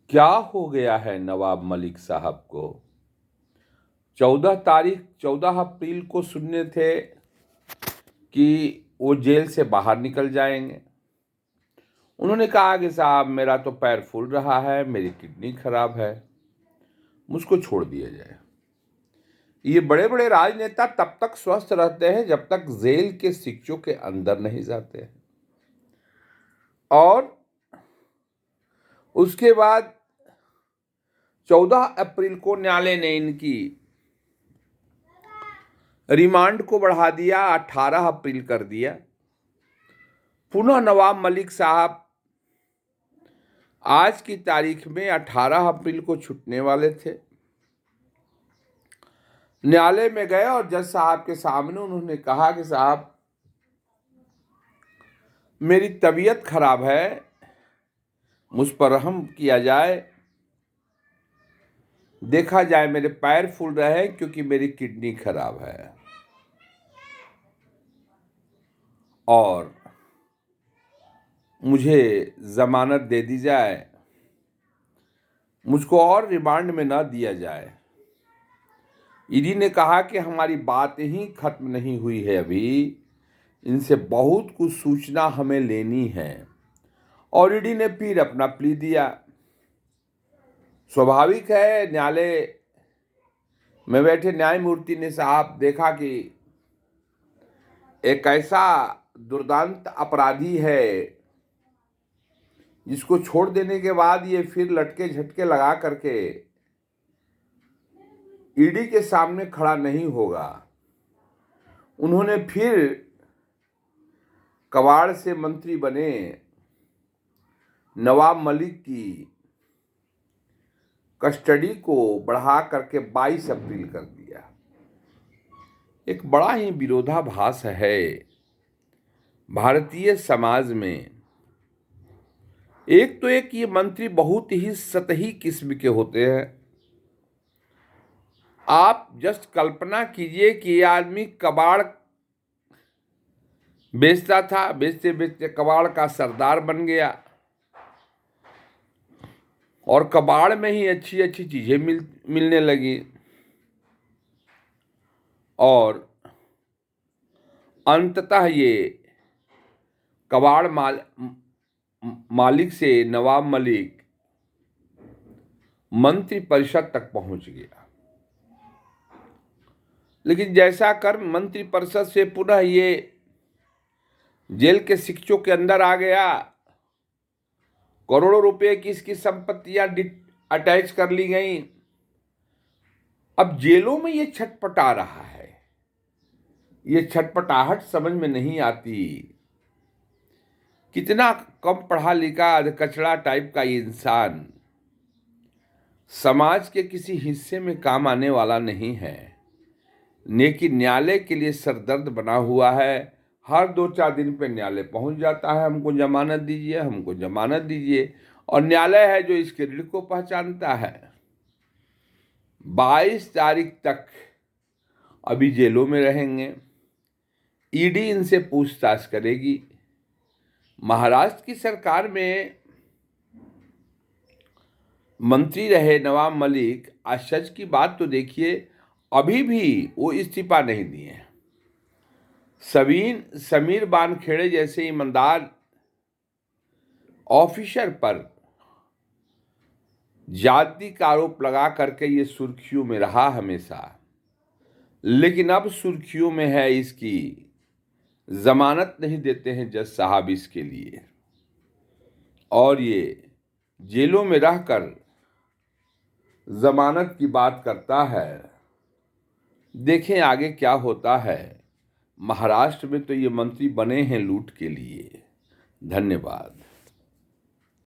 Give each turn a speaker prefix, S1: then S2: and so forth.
S1: क्या हो गया है नवाब मलिक साहब को? 14 अप्रैल को सुनने थे कि वो जेल से बाहर निकल जाएंगे। उन्होंने कहा कि साहब मेरा तो पैर फूल रहा है, मेरी किडनी खराब है, मुझको छोड़ दिया जाए। ये बड़े बड़े राजनेता तब तक स्वस्थ रहते हैं जब तक जेल के शिक्षों के अंदर नहीं जाते हैं। और उसके बाद 14 अप्रैल को न्यायालय ने इनकी रिमांड को बढ़ा दिया, 18 अप्रैल कर दिया। पुनः नवाब मलिक साहब आज की तारीख में 18 अप्रैल को छूटने वाले थे। न्यायालय में गए और जज साहब के सामने उन्होंने कहा कि साहब मेरी तबीयत खराब है, मुझ पर रहम किया जाए, देखा जाए मेरे पैर फूल रहे हैं क्योंकि मेरी किडनी खराब है और मुझे जमानत दे दी जाए, मुझको और रिमांड में न दिया जाए। ईडी ने कहा कि हमारी बात ही खत्म नहीं हुई है, अभी इनसे बहुत कुछ सूचना हमें लेनी है। और ईडी ने फिर अपना प्ली दिया। स्वाभाविक है, न्यायालय में बैठे न्यायमूर्ति ने साहब देखा कि एक ऐसा दुर्दांत अपराधी है जिसको छोड़ देने के बाद ये फिर लटके झटके लगा करके ईडी के सामने खड़ा नहीं होगा। उन्होंने फिर कबाड़ से मंत्री बने नवाब मलिक की कस्टडी को बढ़ा करके 22 अप्रैल कर दिया। एक बड़ा ही विरोधाभास है भारतीय समाज में। एक तो एक ये मंत्री बहुत ही सतही किस्म के होते हैं। आप जस्ट कल्पना कीजिए कि ये आदमी कबाड़ बेचता था, बेचते बेचते कबाड़ का सरदार बन गया और कबाड़ में ही अच्छी अच्छी चीजें मिलने लगी और अंततः ये कबाड़ मालिक से नवाब मलिक मंत्री परिषद तक पहुंच गया। लेकिन जैसा कर मंत्री परिषद से पुनः ये जेल के शिक्षों के अंदर आ गया, करोड़ों रुपए की इसकी संपत्तियां अटैच कर ली गई। अब जेलों में ये छटपटा रहा है। ये छटपटाहट समझ में नहीं आती। कितना कम पढ़ा लिखा कचड़ा टाइप का ये इंसान समाज के किसी हिस्से में काम आने वाला नहीं है, लेकिन न्यायालय के लिए सरदर्द बना हुआ है। हर 2-4 दिन पे न्यायालय पहुंच जाता है, हमको जमानत दीजिए, हमको जमानत दीजिए। और न्यायालय है जो इसके ऋण को पहचानता है। 22 तारीख तक अभी जेलों में रहेंगे। ईडी इनसे पूछताछ करेगी। महाराष्ट्र की सरकार में मंत्री रहे नवाब मलिक। आज सच की बात तो देखिए, अभी भी वो इस्तीफा नहीं दिए। समीर बानखेड़े जैसे ईमानदार ऑफिसर पर जाति का आरोप लगा करके ये सुर्खियों में रहा हमेशा, लेकिन अब सुर्खियों में है इसकी जमानत नहीं देते हैं जज साहब इसके लिए, और ये जेलों में रहकर जमानत की बात करता है। देखें आगे क्या होता है। महाराष्ट्र में तो ये मंत्री बने हैं लूट के लिए। धन्यवाद।